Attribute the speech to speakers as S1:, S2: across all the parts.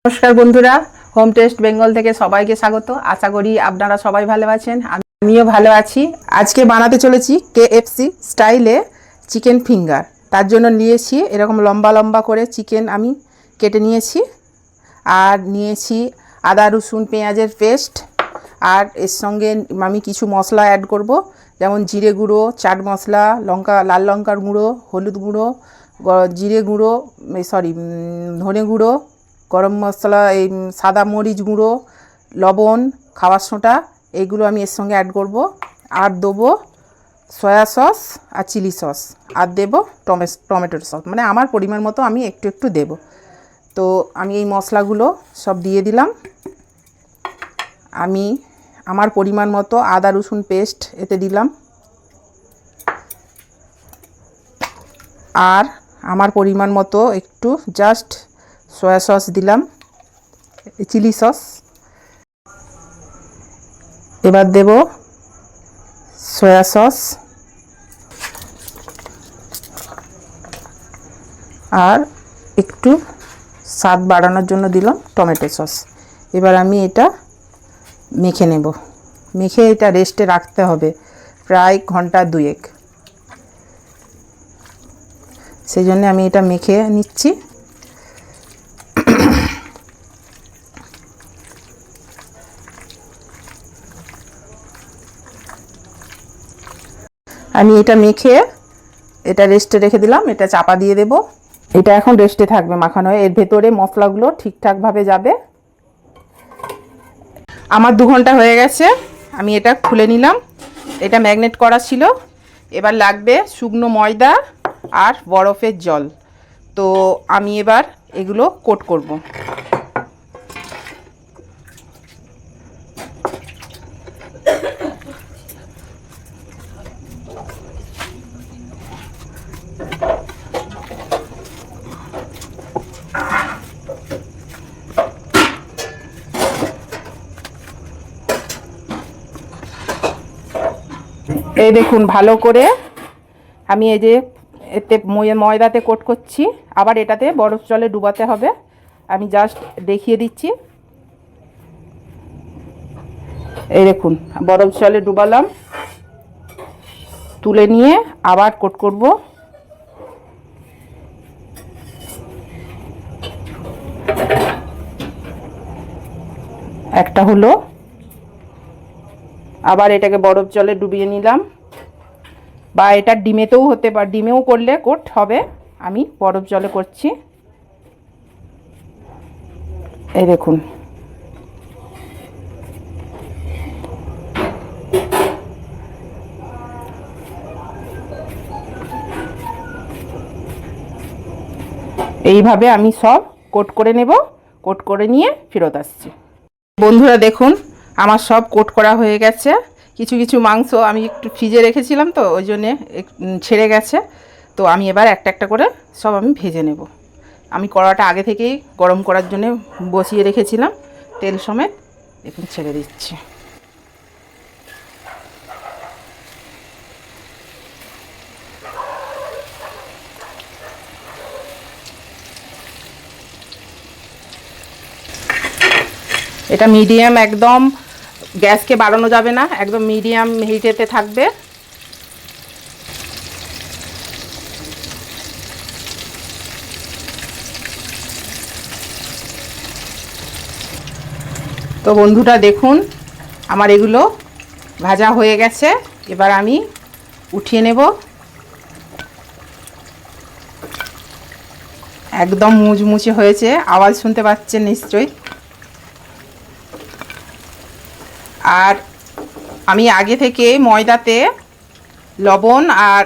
S1: নমস্কার বন্ধুরা, home test Bengal থেকে সবাইকে স্বাগত। আশা করি আপনারা সবাই ভালো আছেন, আমিও ভালো আছি। আজকে বানাতে চলেছি KFC স্টাইলে চিকেন ফিঙ্গার। তার জন্য নিয়েছি এরকম লম্বা লম্বা করে চিকেন আমি কেটে নিয়েছি, আর নিয়েছি আদা রসুন পেঁয়াজের পেস্ট, আর এর সঙ্গে আমি কিছু মশলা অ্যাড করব, যেমন জিরে গুঁড়ো, চাট মশলা, লাল লঙ্কার গুঁড়ো, হলুদ গুঁড়ো, জিরে গুঁড়ো, ধনে গুঁড়ো, গরম মশলা, এই সাদা মরিচ গুঁড়ো, লবণ, খাবার সোঁটা, এইগুলো আমি এর সঙ্গে অ্যাড করব। আর দেবো সয়া সস আর চিলি সস, আর দেবো টমেটো সস, মানে আমার পরিমাণ মতো আমি একটু একটু দেব। তো আমি এই মশলাগুলো সব দিয়ে দিলাম। আমি আমার পরিমাণ মতো আদা রসুন পেস্ট এতে দিলাম, আর আমার পরিমাণ মতো একটু জাস্ট সয়া সস দিলাম, চিলি সস। এবার দেব সয়া সস, আর একটু স্বাদ বাড়ানোর জন্য দিলাম টমেটো সস। এবার আমি এটা মেখে নেব। মেখে এটা রেস্টে রাখতে হবে প্রায় ঘন্টা দুয়েক। সেই জন্য আমি এটা মেখে নিচ্ছি। আমি এটা মেখে এটা রেস্টে রেখে দিলাম, এটা চাপা দিয়ে দেব। এটা এখন রেস্টে থাকবে মাখানো হয়ে, এর ভেতরে মশলাগুলো ঠিকঠাকভাবে যাবে। আমার 2 ঘন্টা হয়ে গেছে, আমি এটা খুলে নিলাম। এটা ম্যাগনেট করা ছিল। এবার লাগবে শুকনো ময়দা আর বরফের জল। তো আমি এবার এগুলো কোট করব। এই দেখুন, ভালো করে আমি এই যে এতে ময়দাতে কোট করছি, আবার এটাতে বরফ জলে ডুবাতে হবে। আমি জাস্ট দেখিয়ে দিচ্ছি। এই দেখুন, বরফ জলে ডুবালাম, তুলে নিয়ে আবার কোট করব। একটা হলো, আবার এটাকে বরফ জলে ডুবিয়ে নিলাম, বা এটা ডিমেতেও হতে পারে, ডিমেও করলে কোট হবে। আমি বরফ জলে করছি। এই দেখুন, এইভাবে আমি সব কোট করে নেব। কোট করে নিয়ে ফেরত আসছি। বন্ধুরা দেখুন, আমার সব কোট করা হয়ে গেছে। কিছু কিছু মাংস আমি একটু ফ্রিজে রেখেছিলাম, তো ওই জন্যে ছেড়ে গেছে। তো আমি এবার একটা একটা করে সব আমি ভেজে নেব। আমি কড়াটা আগে থেকেই গরম করার জন্য বসিয়ে রেখেছিলাম, তেল সমেত। এখন ছেড়ে দিচ্ছি। এটা মিডিয়াম, একদম গ্যাসকে বাড়ানো যাবে না, একদম মিডিয়াম হিটেতে থাকবে। তো বন্ধুরা দেখুন, আমার এগুলো ভাজা হয়ে গেছে। এবার আমি উঠিয়ে নেব। একদম মুচমুচে হয়েছে, আওয়াজ শুনতে পাচ্ছেন নিশ্চয়ই। আর আমি আগে থেকে ময়দাতে লবণ আর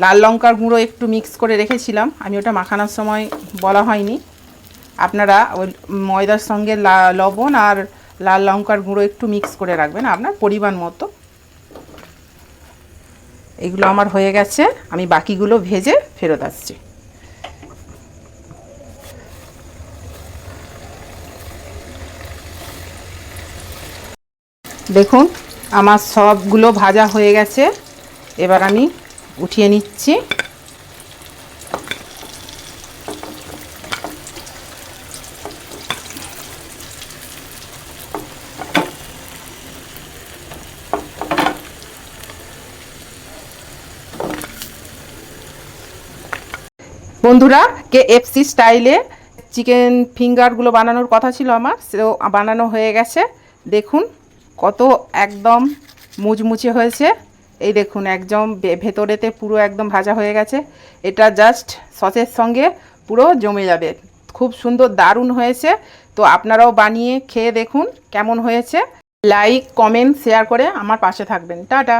S1: লাল লঙ্কার গুঁড়ো একটু মিক্স করে রেখেছিলাম। আমি ওটা মাখানোর সময় বলা হয়নি। আপনারা ওই ময়দার সঙ্গে লবণ আর লাল লঙ্কার গুঁড়ো একটু মিক্স করে রাখবেন আপনার পরিমাণ মতো। এগুলো আমার হয়ে গেছে, আমি বাকিগুলো ভেজে ফেরত আসছি। দেখুন, আমার সবগুলো ভাজা হয়ে গেছে। এবার আমি উঠিয়ে নিচ্ছি। বন্ধুরা, KFC স্টাইলে চিকেন ফিঙ্গারগুলো বানানোর কথা ছিল আমার, সেও বানানো হয়ে গেছে। দেখুন কত একদম মুচমুচে হয়েছে। এই দেখুন একদম ভেতরেতে পুরো একদম ভাজা হয়ে গেছে। এটা জাস্ট সসের সঙ্গে পুরো জমে যাবে। খুব সুন্দর, দারুণ হয়েছে। তো আপনারাও বানিয়ে খেয়ে দেখুন কেমন হয়েছে। লাইক, কমেন্ট, শেয়ার করে আমার পাশে থাকবেন। টাটা।